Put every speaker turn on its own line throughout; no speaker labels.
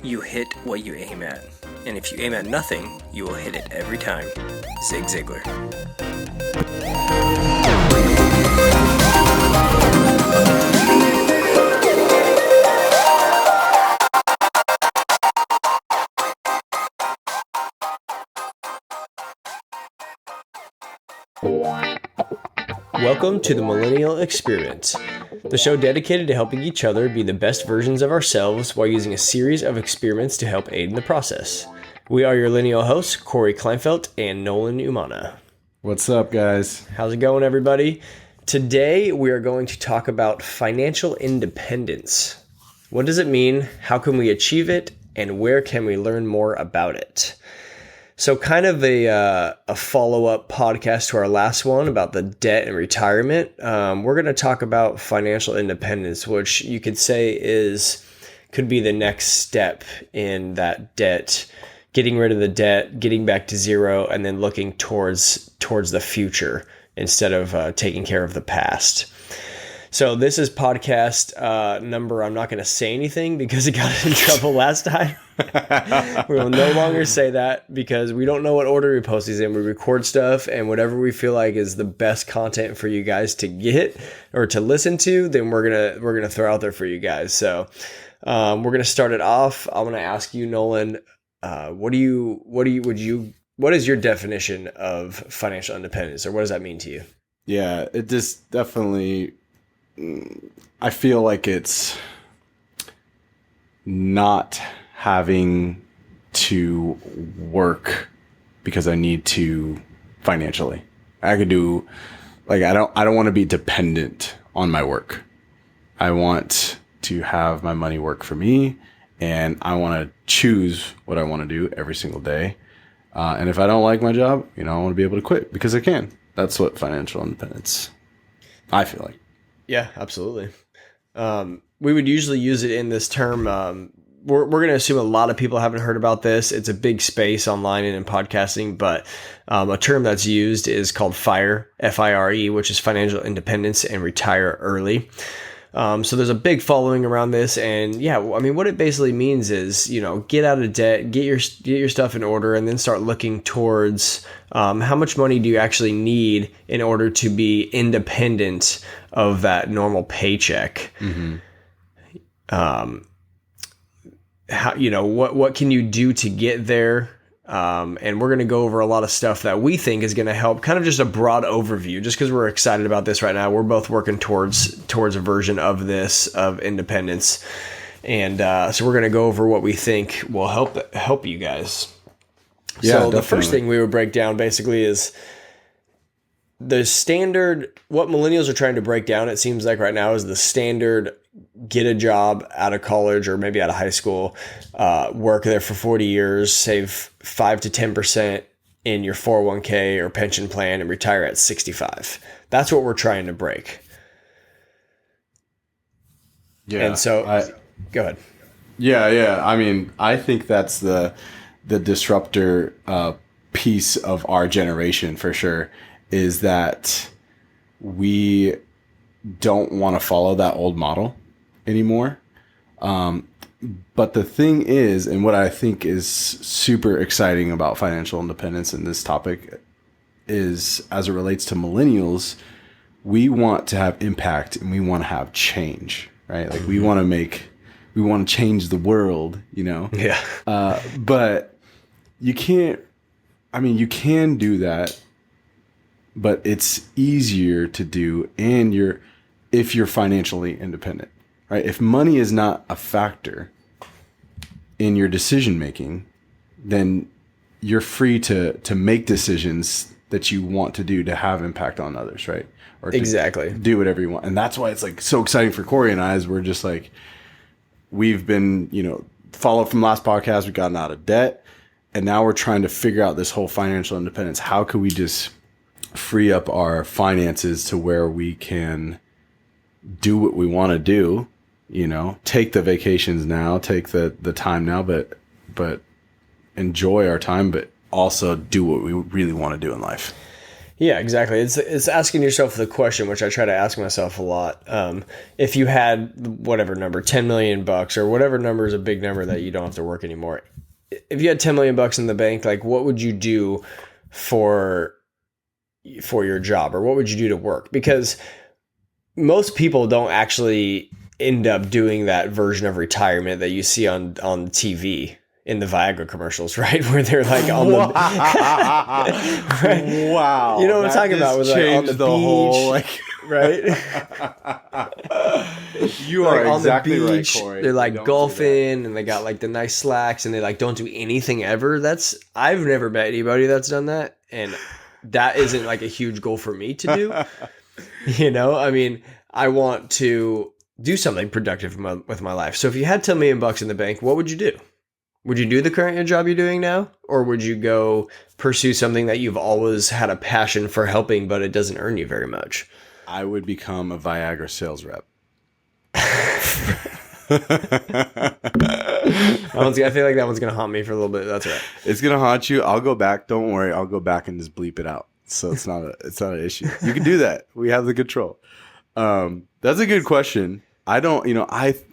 You hit what you aim at. And if you aim at nothing, you will hit it every time. Zig Ziglar. Welcome to the Millennial Experiment, the show dedicated to helping each other be the best versions of ourselves while using a series of experiments to help aid in the process. We are your Lennial hosts, Corey Kleinfeld and Nolan Umana.
What's up, guys?
How's it going, everybody? Today, we are going to talk about financial independence. What does it mean? How can we achieve it? And where can we learn more about it? So kind of a follow-up podcast to our last one about the debt and retirement. We're going to talk about financial independence, which you could say could be the next step in that debt, getting rid of the debt, getting back to zero, and then looking towards the future instead of taking care of the past. So this is podcast number. I'm not going to say anything because it got in trouble last time. We will no longer say that because we don't know what order we post these in. We record stuff, and whatever we feel like is the best content for you guys to get or to listen to, then we're gonna throw out there for you guys. So we're gonna start it off. I'm gonna ask you, Nolan, what is your definition of financial independence, or what does that mean to you?
Yeah, it just definitely. I feel like it's not having to work because I need to financially. I could do I don't want to be dependent on my work. I want to have my money work for me, and I want to choose what I want to do every single day. And if I don't like my job, I want to be able to quit because I can. That's what financial independence, I feel like.
Yeah, absolutely. We would usually use it in this term. We're going to assume a lot of people haven't heard about this. It's a big space online and in podcasting, but a term that's used is called FIRE, F-I-R-E, which is financial independence and retire early. So there's a big following around this, and yeah, I mean, what it basically means is, get out of debt, get your stuff in order, and then start looking towards how much money do you actually need in order to be independent of that normal paycheck. Mm-hmm. What can you do to get there? And we're going to go over a lot of stuff that we think is going to help, kind of just a broad overview, just because we're excited about this right now. We're both working towards a version of this, of independence. And so we're going to go over what we think will help you guys.
Yeah,
so
definitely.
The first thing we would break down basically is the standard, what millennials are trying to break down, it seems like right now, is the standard get a job out of college or maybe out of high school, work there for 40 years, save 5 to 10% in your 401k or pension plan, and retire at 65. That's what we're trying to break.
Yeah.
And so, go ahead.
Yeah. I mean, I think that's the disruptor piece of our generation for sure, is that we don't want to follow that old model anymore. But the thing is, and what I think is super exciting about financial independence in this topic is, as it relates to millennials, we want to have impact and we want to have change, right? Like we want to change the world,
Yeah.
But you can do that, but it's easier to do, and if you're financially independent, right? If money is not a factor in your decision making, then you're free to make decisions that you want to do to have impact on others, right? Or
exactly
do whatever you want. And that's why it's like so exciting for Corey and I, is we're just like, we've been, followed from last podcast, we've gotten out of debt, and now we're trying to figure out this whole financial independence. How could we just free up our finances to where we can do what we want to do, take the vacations now, take the time now, but enjoy our time, but also do what we really want to do in life.
Yeah, exactly. It's asking yourself the question, which I try to ask myself a lot. If you had whatever number, 10 million bucks or whatever number is a big number that you don't have to work anymore. If you had 10 million bucks in the bank, like what would you do for your job, or what would you do to work? Because most people don't actually end up doing that version of retirement that you see on TV in the Viagra commercials, right? Where they're like on the right?
Wow.
You know what I'm talking about? With like on the beach,
whole, like
right?
You are
like
exactly
on the beach,
right, Corey.
they're like golfing and they got like the nice slacks and they like don't do anything ever. I've never met anybody that's done that, and that isn't like a huge goal for me to do. You know, I mean, I want to do something productive with my life. So if you had 10 million bucks in the bank, what would you do? Would you do the current job you're doing now? Or would you go pursue something that you've always had a passion for helping, but it doesn't earn you very much?
I would become a Viagra sales rep.
I feel like that one's going to haunt me for a little bit. That's right.
It's going to haunt you. I'll go back. Don't worry. I'll go back and just bleep it out. So it's not an issue. You can do that. We have the control. That's a good question. I don't,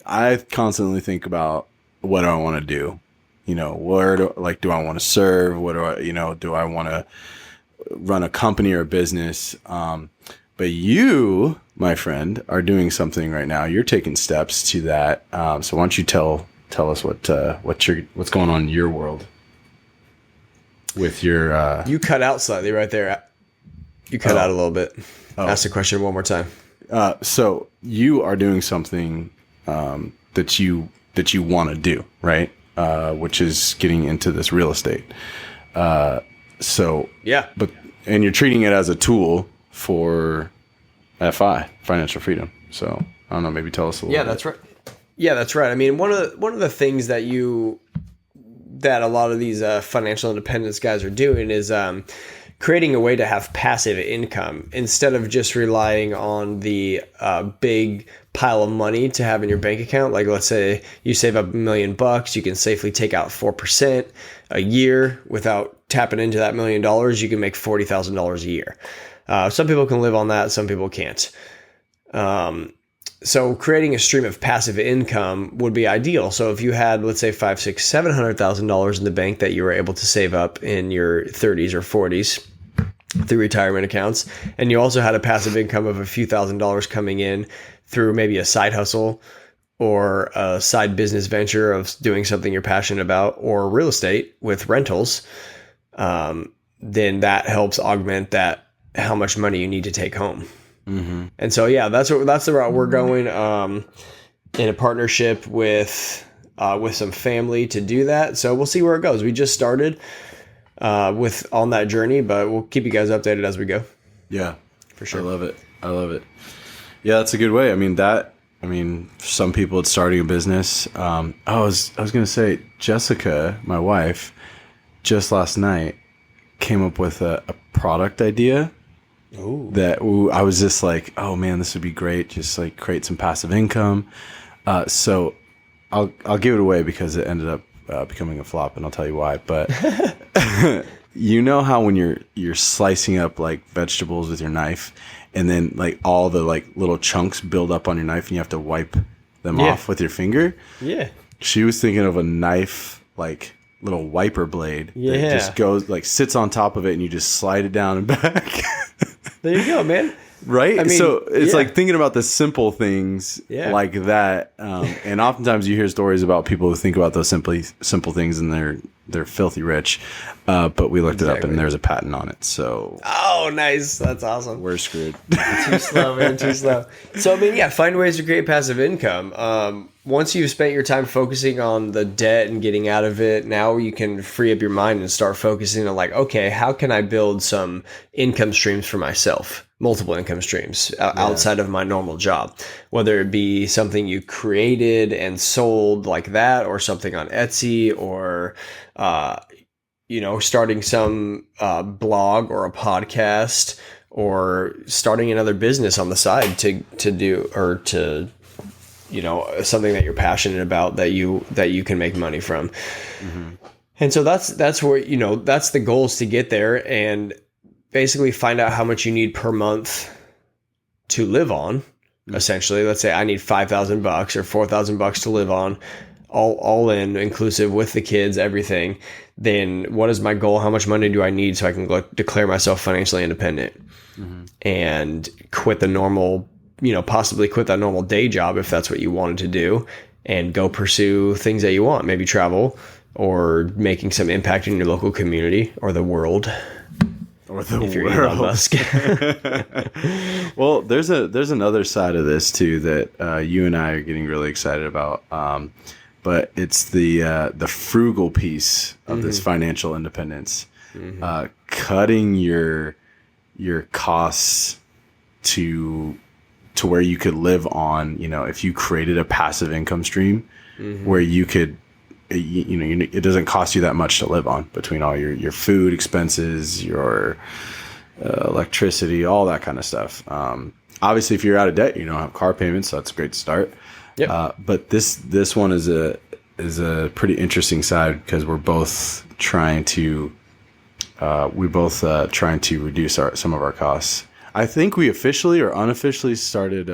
I constantly think about what do I want to do? Where do I want to serve? What do I want to run a company or a business? But you, my friend, are doing something right now. You're taking steps to that. So why don't you tell us what's going on in your world with your
you cut out slightly right there. You cut out a little bit. Ask the question one more time.
So you are doing something that you want to do, right? Which is getting into this real estate. So
yeah,
and you're treating it as a tool for financial freedom. So I don't know, maybe tell us a little bit.
That's right. Yeah, that's right. I mean, one of the things that a lot of these financial independence guys are doing is creating a way to have passive income instead of just relying on the big pile of money to have in your bank account. Like, let's say you save up $1 million, you can safely take out 4% a year without tapping into that $1 million. You can make $40,000 a year. Some people can live on that. Some people can't. So creating a stream of passive income would be ideal. So if you had, let's say, $500,000, $600,000, $700,000 in the bank that you were able to save up in your 30s or 40s through retirement accounts, and you also had a passive income of a few $1,000s coming in through maybe a side hustle or a side business venture of doing something you're passionate about, or real estate with rentals, then that helps augment how much money you need to take home. Mm-hmm. And so, yeah, that's the route we're going, in a partnership with some family to do that. So we'll see where it goes. We just started on that journey, but we'll keep you guys updated as we go.
Yeah,
for sure.
I love it. Yeah, that's a good way. For some people it's starting a business. I was going to say, Jessica, my wife, just last night came up with a product idea. Ooh. That I was just like, oh man, this would be great. Just like create some passive income. So I'll give it away because it ended up becoming a flop, and I'll tell you why. But you know how when you're slicing up like vegetables with your knife, and then like all the like little chunks build up on your knife, and you have to wipe them off with your finger. Yeah. She was thinking of a knife like little wiper blade that just goes like sits on top of it, and you just slide it down and back.
There you go, man.
Right? I mean, so it's like thinking about the simple things like that. And oftentimes you hear stories about people who think about those simple things and they're filthy rich. But we looked it up and there's a patent on it. So
oh, nice. That's awesome.
We're screwed.
Too slow, man. Too slow. So, find ways to create passive income. Once you've spent your time focusing on the debt and getting out of it, now you can free up your mind and start focusing on like, okay, how can I build some income streams for myself? Multiple income streams outside of my normal job, whether it be something you created and sold like that, or something on Etsy, or, starting some blog or a podcast, or starting another business on the side to do, or to, something that you're passionate about that you can make money from. Mm-hmm. And so that's where, that's the goal, is to get there. And basically find out how much you need per month to live on. Essentially, let's say I need $5,000 or $4,000 to live on, all in, inclusive with the kids, everything. Then what is my goal? How much money do I need so I can declare myself financially independent and quit the normal, possibly quit that normal day job if that's what you wanted to do, and go pursue things that you want, maybe travel or making some impact in your local community or the world.
Or the
if you're
world.
Elon Musk.
Well, there's another side of this too that you and I are getting really excited about. But it's the frugal piece of this financial independence, cutting your costs to where you could live on. If you created a passive income stream where you could. It doesn't cost you that much to live on between all your food expenses, your electricity, all that kind of stuff. Obviously, if you're out of debt, you don't have car payments, so that's a great start.
Yep.
But this one is a pretty interesting side because we're both trying to reduce some of our costs. I think we officially or unofficially started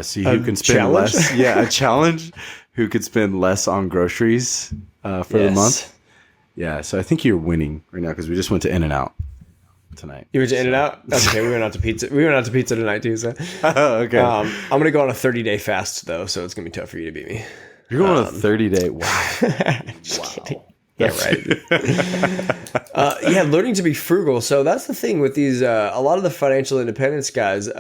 see who can spend
challenge?
less. Yeah, a challenge. Who could spend less on groceries for the month? Yeah, so I think you're winning right now because we just went to In-N-Out tonight.
You went to In-N-Out? That's okay. We went out to pizza. We went out to pizza tonight too. So,
okay.
I'm gonna go on a 30-day fast though, so it's gonna be tough for you to beat me.
You're going on a 30-day. Wow.
Kidding. Yeah, right. Learning to be frugal. So that's the thing with these. A lot of the financial independence guys.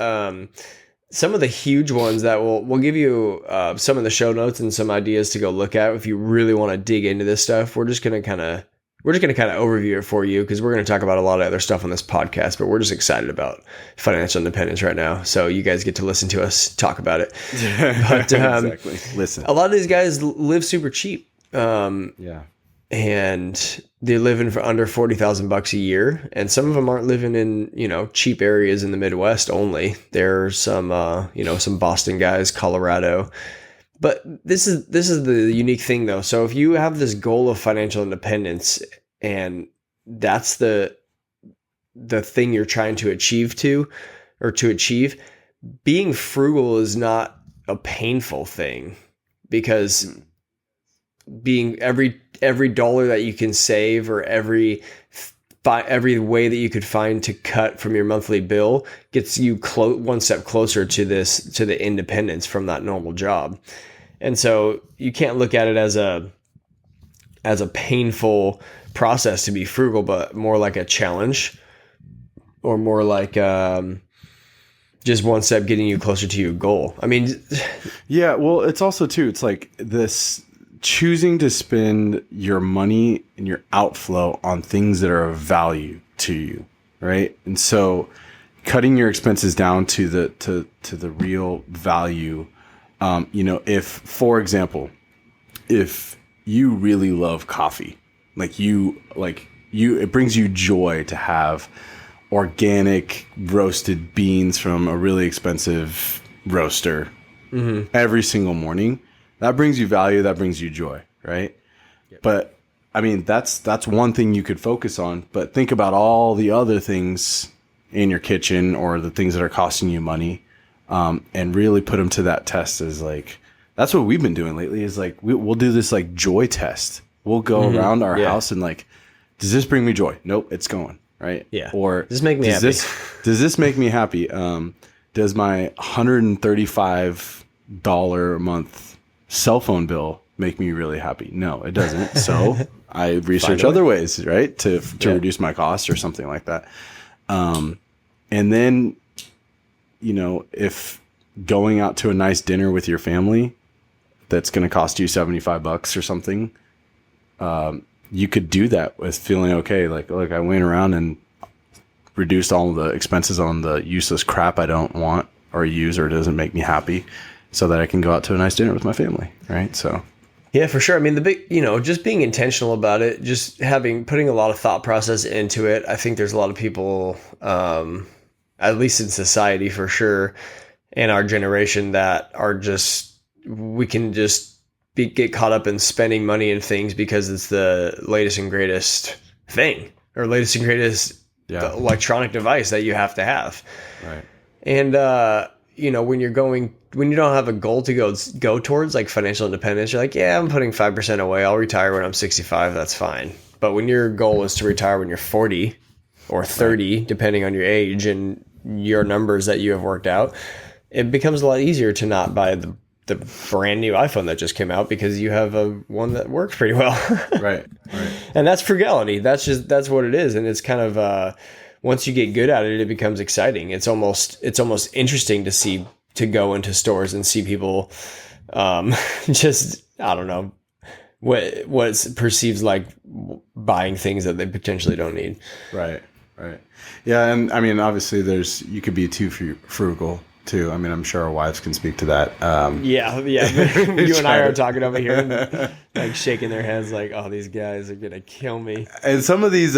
Some of the huge ones that we'll give you some of the show notes and some ideas to go look at if you really want to dig into this stuff. We're just gonna kind of overview it for you because we're gonna talk about a lot of other stuff on this podcast. But we're just excited about financial independence right now, so you guys get to listen to us talk about it. But
exactly. Listen,
a lot of these guys live super cheap. And they're living for under $40,000 a year, and some of them aren't living in cheap areas in the Midwest only. There's some some Boston guys, Colorado, but this is the unique thing though. So if you have this goal of financial independence, and that's the thing you're trying to achieve, being frugal is not a painful thing, because being every dollar that you can save or every way that you could find to cut from your monthly bill gets you one step closer to the independence from that normal job. And so you can't look at it as a painful process to be frugal, but more like a challenge, or more like just one step getting you closer to your goal. I mean,
yeah, well, it's also too, it's like this choosing to spend your money and your outflow on things that are of value to you, right? And so cutting your expenses down to the real value. If, for example, if you really love coffee, it brings you joy to have organic roasted beans from a really expensive roaster every single morning. That brings you value. That brings you joy, right? Yep. But I mean, that's one thing you could focus on. But think about all the other things in your kitchen or the things that are costing you money, and really put them to that test. Is like, that's what we've been doing lately. Is like we'll do this like joy test. We'll go around our house and like, does this bring me joy? Nope, it's going right.
Yeah.
Or
does this make me happy?
Does this make me happy? Does my $135 a month cell phone bill make me really happy? No, it doesn't. So I research other ways, right, to reduce my costs or something like that. And then, if going out to a nice dinner with your family that's going to cost you $75 or something, you could do that with feeling okay. Like, look, I went around and reduced all the expenses on the useless crap I don't want or use or doesn't make me happy, so that I can go out to a nice dinner with my family, right? So,
yeah, for sure. I mean, the big, just being intentional about it, just putting a lot of thought process into it. I think there's a lot of people, at least in society for sure, in our generation, that are we can just get caught up in spending money and things because it's the latest and greatest thing, or latest and greatest the electronic device that you have to have.
Right.
And, when you don't have a goal to go towards, like financial independence, you're like, yeah, I'm putting 5% away. I'll retire when I'm 65. That's fine. But when your goal is to retire when you're 40 or 30, depending on your age and your numbers that you have worked out, it becomes a lot easier to not buy the brand new iPhone that just came out because you have one that works pretty well.
Right.
And that's frugality. That's what it is. And it's kind of, once you get good at it, it becomes exciting. It's almost interesting to go into stores and see people, just, I don't know, what perceives like buying things that they potentially don't need.
Right. Yeah. And I mean, obviously you could be too frugal too. I mean, I'm sure our wives can speak to that.
Yeah. You and I are talking over here and like shaking their heads like, oh, these guys are going to kill me.
And some of these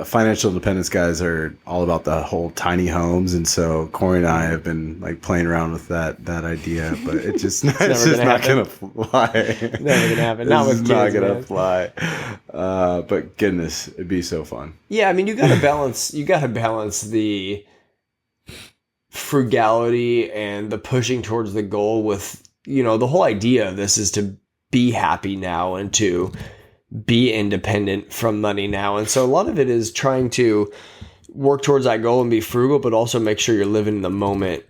financial independence guys are all about the whole tiny homes. And so Corey and I have been like playing around with that idea, but it's just not going to fly.
Never going to happen. Not with kids,
not going to fly. But goodness, it'd be so fun.
Yeah. I mean, you got to balance the frugality and the pushing towards the goal with, the whole idea of this is to be happy now and to be independent from money now. And so a lot of it is trying to work towards that goal and be frugal, but also make sure you're living in the moment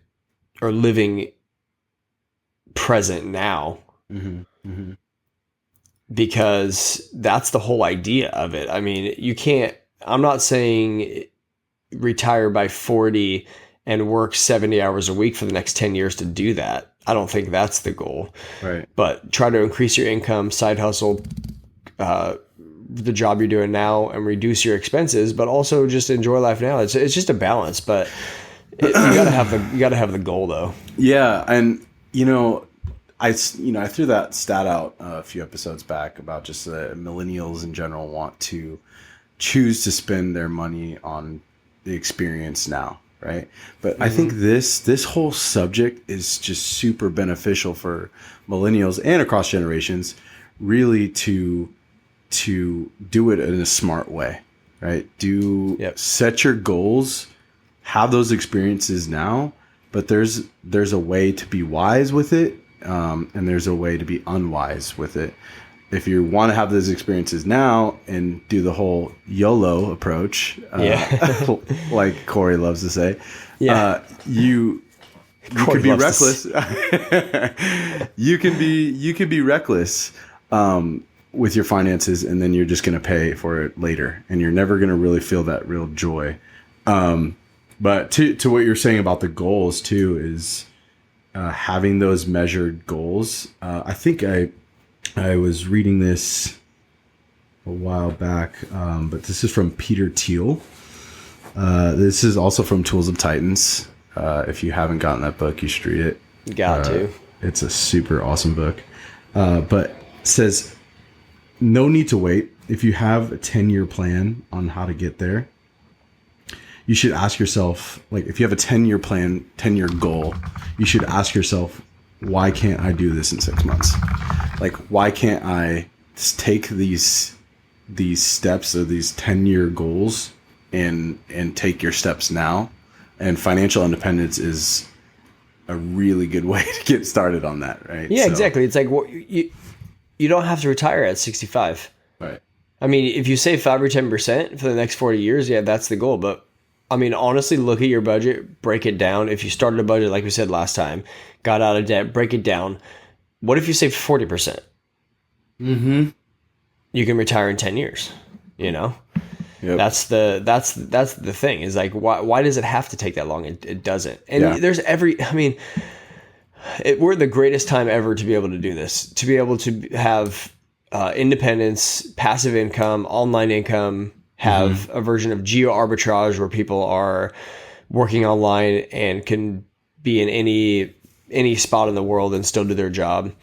or living present now. Mm-hmm. Because that's the whole idea of it. I mean, I'm not saying retire by 40 and work 70 hours a week for the next 10 years to do that. I don't think that's the goal.
Right.
But try to increase your income, side hustle, the job you're doing now, and reduce your expenses, but also just enjoy life now. It's just a balance, but you gotta have the goal though.
Yeah. And I threw that stat out a few episodes back about just the millennials in general want to choose to spend their money on the experience now. Right. But I think this whole subject is just super beneficial for millennials and across generations, really to do it in a smart way. Right. Set your goals, have those experiences now, but there's a way to be wise with it. And there's a way to be unwise with it. If you want to have those experiences now and do the whole YOLO approach, like Corey loves to say, you could be reckless. You can be reckless with your finances, and then you're just going to pay for it later, and you're never going to really feel that real joy. But to what you're saying about the goals too is having those measured goals. I think I was reading this a while back, but this is from Peter Thiel. This is also from Tools of Titans. If you haven't gotten that book, you should read it.
Got to.
It's a super awesome book. But it says, no need to wait. If you have a 10-year plan on how to get there, you should ask yourself, like, if you have a 10-year plan, 10-year goal, you should ask yourself, why can't I do this in 6 months? Like, why can't I take these steps or these 10-year goals and take your steps now? And financial independence is a really good way to get started on that, right?
Yeah, exactly. It's like, you don't have to retire at 65.
Right.
I mean, if you save 5 or 10% for the next 40 years, yeah, that's the goal. But I mean, honestly, look at your budget, break it down. If you started a budget, like we said last time, got out of debt, break it down. What if you saved 40%?
Mm-hmm.
You can retire in 10 years, Yep. That's the thing is like, why does it have to take that long? It doesn't. And we're the greatest time ever to be able to do this, to be able to have independence, passive income, online income, have a version of geo arbitrage where people are working online and can be in any spot in the world and still do their job.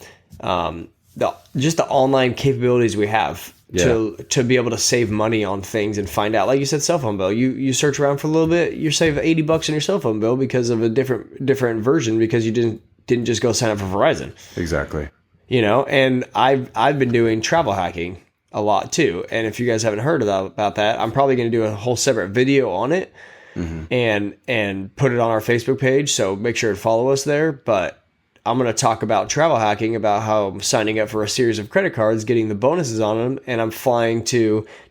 Just the online capabilities we have to be able to save money on things and find out, like you said, cell phone bill. You search around for a little bit, you save $80 on your cell phone bill because of a different version, because you didn't just go sign up for Verizon.
Exactly.
And I've been doing travel hacking a lot too. And if you guys haven't heard about that, I'm probably going to do a whole separate video on it and put it on our Facebook page. So make sure to follow us there. But I'm going to talk about travel hacking, about how I'm signing up for a series of credit cards, getting the bonuses on them, and I'm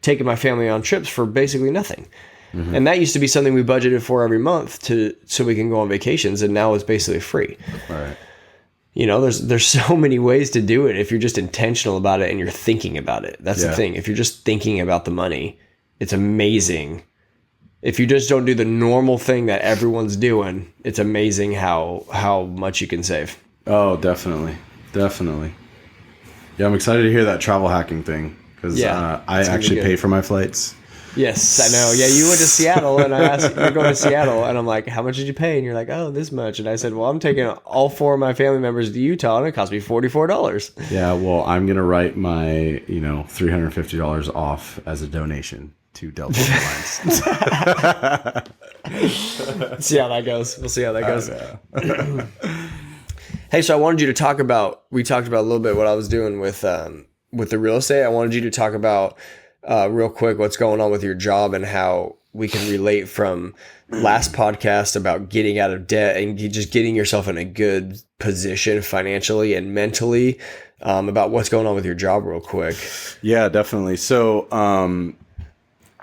taking my family on trips for basically nothing. And that used to be something we budgeted for every month so we can go on vacations, and now it's basically free.
Right.
You know, there's so many ways to do it if you're just intentional about it and you're thinking about it. That's the thing. If you're just thinking about the money, it's amazing. If you just don't do the normal thing that everyone's doing, it's amazing how much you can save.
Oh, definitely. Definitely. Yeah, I'm excited to hear that travel hacking thing because I actually pay for my flights.
Yes, I know. Yeah, you went to Seattle, and I asked, you're going to Seattle, and I'm like, how much did you pay? And you're like, oh, this much. And I said, well, I'm taking all 4 of my family members to Utah, and it cost me $44.
Yeah, well, I'm going to write my, $350 off as a donation to Delta Airlines.
See how that goes. We'll see how that goes. Hey, so I wanted you to talk about, we talked about a little bit what I was doing with the real estate. I wanted you to talk about real quick what's going on with your job and how we can relate from last podcast about getting out of debt and just getting yourself in a good position financially and mentally, about what's going on with your job real quick.
Yeah, definitely. So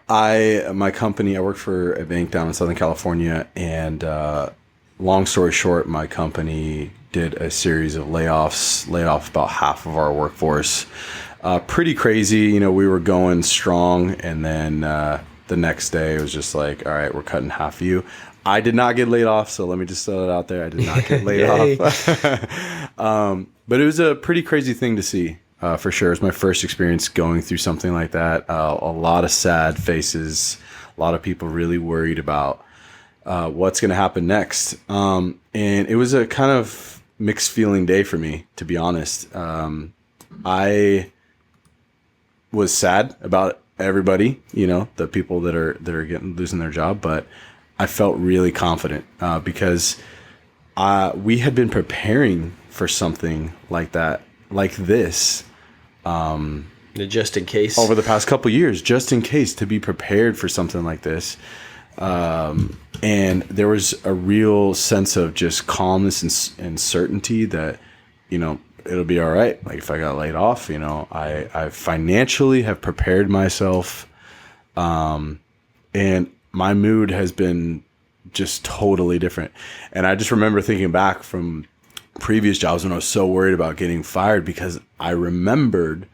my company, I work for a bank down in Southern California, and long story short, my company did a series of layoffs, laid off about half of our workforce. Pretty crazy. We were going strong, and then the next day it was just like, all right, we're cutting half of you. I did not get laid off, so let me just throw it out there. I did not get laid off. But it was a pretty crazy thing to see, for sure. It was my first experience going through something like that. A lot of sad faces, a lot of people really worried about what's going to happen next. And it was a kind of mixed feeling day for me, to be honest. I was sad about everybody, the people that are losing their job, but I felt really confident because we had been preparing for something like that, like this,
just in case,
over the past couple of years, just in case, to be prepared for something like this. And there was a real sense of just calmness and certainty that, it'll be all right. Like if I got laid off, I financially have prepared myself. And my mood has been just totally different. And I just remember thinking back from previous jobs when I was so worried about getting fired, because I remembered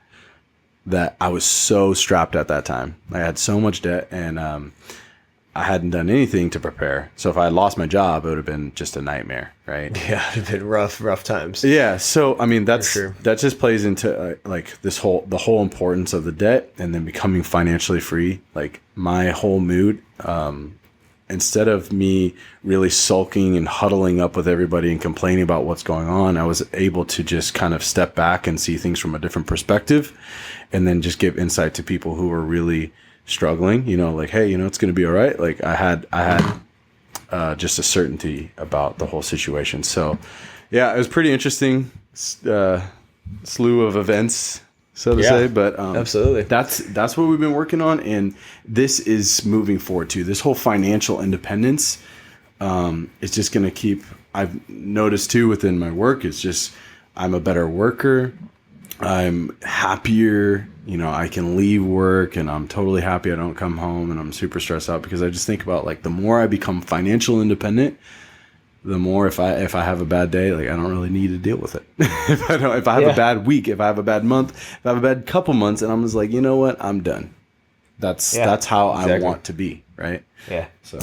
that I was so strapped at that time. I had so much debt, and I hadn't done anything to prepare. So if I had lost my job, it would have been just a nightmare, right?
Yeah, it would have been rough times.
Yeah. So, I mean, that just plays into like the whole importance of the debt and then becoming financially free. Like my whole mood, instead of me really sulking and huddling up with everybody and complaining about what's going on, I was able to just kind of step back and see things from a different perspective, and then just give insight to people who were really struggling, like, hey, it's going to be all right. Like I had just a certainty about the whole situation. So yeah, it was pretty interesting, slew of events, so to say, but
absolutely.
That's what we've been working on. And this is moving forward too. This whole financial independence, is just going to keep, I've noticed too within my work, it's just, I'm a better worker. I'm happier, I can leave work and I'm totally happy. I don't come home and I'm super stressed out, because I just think about like the more I become financial independent, the more if I have a bad day, like I don't really need to deal with it. if I have a bad week, if I have a bad month, if I have a bad couple months, and I'm just like, you know what, I'm done. That's how I want to be, right?
Yeah.
So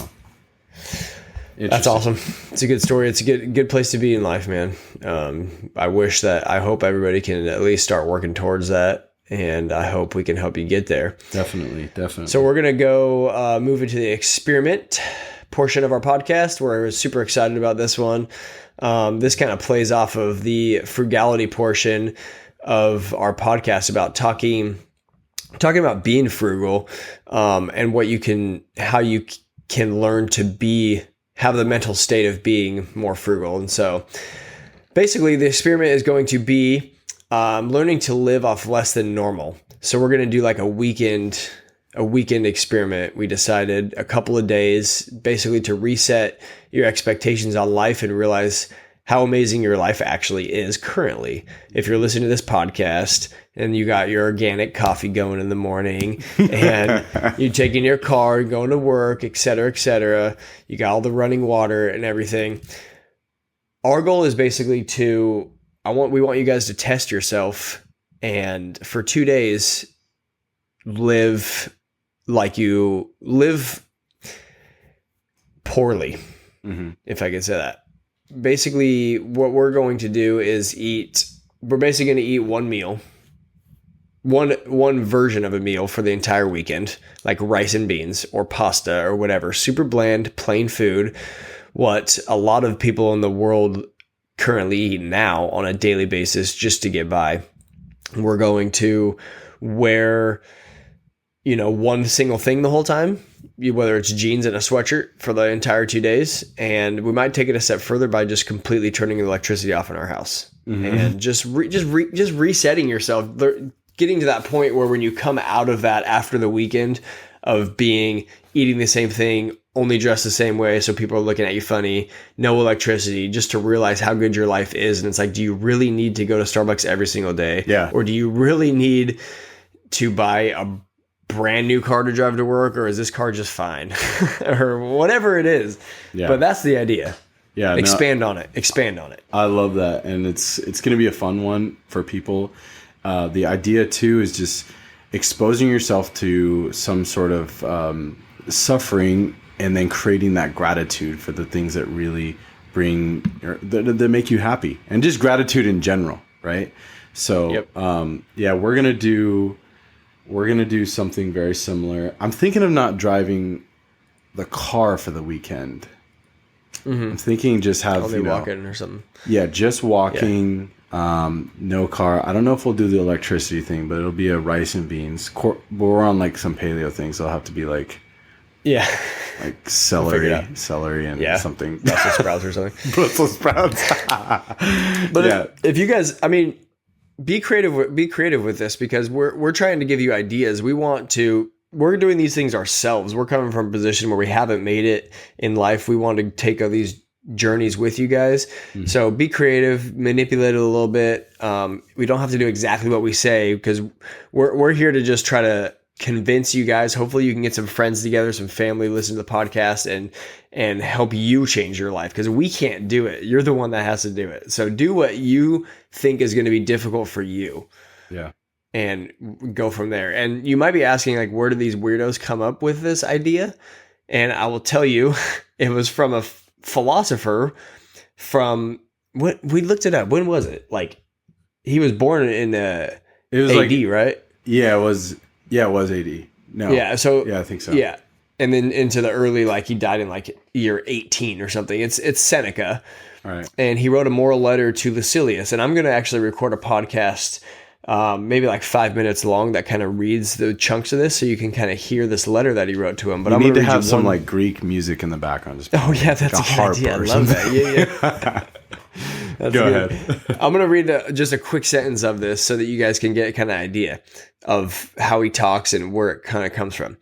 that's awesome. It's a good story. It's a good place to be in life, man. I hope everybody can at least start working towards that, and I hope we can help you get there.
Definitely.
So we're going to go move into the experiment portion of our podcast. We're super excited about this one. This kind of plays off of the frugality portion of our podcast about talking about being frugal, and how you can learn to have the mental state of being more frugal. And so basically the experiment is going to be learning to live off less than normal. So we're going to do like a weekend experiment. We decided a couple of days basically to reset your expectations on life and realize how amazing your life actually is currently. If you're listening to this podcast and you got your organic coffee going in the morning and you're taking your car, going to work, et cetera, you got all the running water and everything. Our goal is basically we want you guys to test yourself and for 2 days live like you live poorly, if I could say that. Basically, what we're going to do is we're basically going to eat one meal, one version of a meal for the entire weekend, like rice and beans or pasta or whatever, super bland, plain food, what a lot of people in the world currently eat now on a daily basis just to get by. We're going to wear, one single thing the whole time, whether it's jeans and a sweatshirt for the entire 2 days. And we might take it a step further by just completely turning the electricity off in our house and just resetting yourself, getting to that point where when you come out of that after the weekend of eating the same thing, only dressed the same way, so people are looking at you funny, no electricity, just to realize how good your life is. And it's like, do you really need to go to Starbucks every single day?
Yeah.
Or do you really need to buy a brand new car to drive to work, or is this car just fine? Or whatever it is. Yeah. But that's the idea. Yeah. Expand on it.
I love that. And it's going to be a fun one for people. The idea too is just exposing yourself to some sort of suffering and then creating that gratitude for the things that really that make you happy, and just gratitude in general. Right. So, we're going to do something very similar. I'm thinking of not driving the car for the weekend. I'm thinking just have
walking or something.
Yeah, just walking. Yeah. No car. I don't know if we'll do the electricity thing, but it'll be a rice and beans. We're on like some paleo things. So it'll have to be like celery and something.
Brussels sprouts or something.
Brussels sprouts.
But if you guys, be creative with this, because we're trying to give you ideas. We're doing these things ourselves. We're coming from a position where we haven't made it in life. We want to take these journeys with you guys. So be creative, manipulate it a little bit. We don't have to do exactly what we say, because we're here to just try to convince you guys. Hopefully you can get some friends together, some family, listen to the podcast and help you change your life, because we can't do it. You're the one that has to do it. So do what you think is going to be difficult for you.
Yeah.
And go from there. And you might be asking, like, where do these weirdos come up with this idea? And I will tell you, it was from a philosopher from what we looked it up. When was it? Like, he was born in AD, right?
Yeah, it was AD. No.
Yeah. So
yeah, I think so.
Yeah. And then into the early, like, he died in like year 18 or something. It's Seneca.
All right.
And he wrote a moral letter to Lucilius. And I'm going to actually record a podcast, maybe like 5 minutes long, that kind of reads the chunks of this, so you can kind of hear this letter that he wrote to him. But
I'm need to have some like Greek music in the background.
Just that's a good idea. I love that. Yeah. That's
Go
good.
ahead.
I'm going to read just a quick sentence of this so that you guys can get kind of idea of how he talks and where it kind of comes from.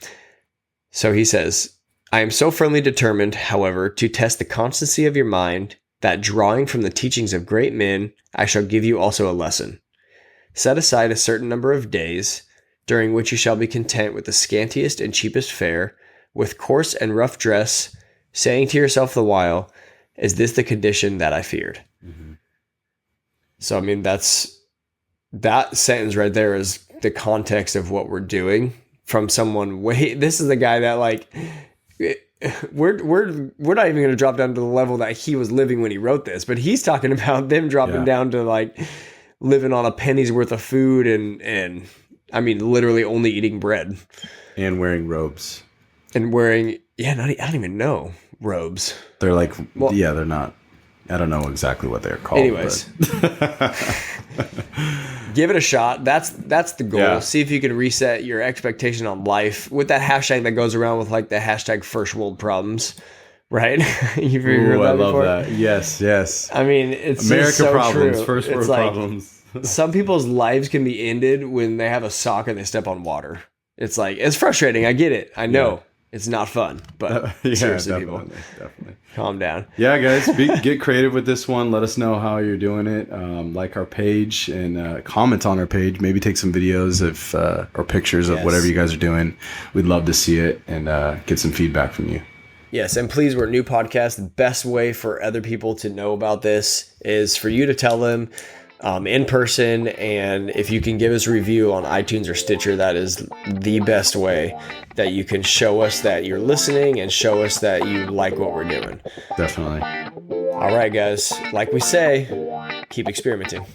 So he says, I am so firmly determined, however, to test the constancy of your mind, that drawing from the teachings of great men, I shall give you also a lesson. Set aside a certain number of days, during which you shall be content with the scantiest and cheapest fare, with coarse and rough dress, saying to yourself the while, is this the condition that I feared? Mm-hmm. So, that sentence right there is the context of what we're doing from someone this is the guy that, like, we're not even going to drop down to the level that he was living when he wrote this, but he's talking about them dropping down to like living on a penny's worth of food and literally only eating bread
and wearing robes
and wearing, I don't even know, robes.
They're like, they're not, I don't know exactly what they're called.
Anyways, give it a shot. That's the goal. Yeah. See if you can reset your expectation on life with that hashtag that goes around with like the hashtag first world problems, right? You've heard that before?
I love that. Yes.
It's
America
so
problems,
true.
first world problems.
some people's lives can be ended when they have a sock and they step on water. It's like, it's frustrating. I get it. I know it's not fun, but seriously, people,
definitely
calm down.
Yeah, guys, get creative with this one. Let us know how you're doing it. Like our page and comment on our page. Maybe take some videos or pictures of whatever you guys are doing. We'd love to see it and get some feedback from you.
Yes, and please, we're a new podcast. The best way for other people to know about this is for you to tell them in person, and if you can give us a review on iTunes or Stitcher, that is the best way that you can show us that you're listening and show us that you like what we're doing.
Definitely.
All right, guys, like we say, keep experimenting.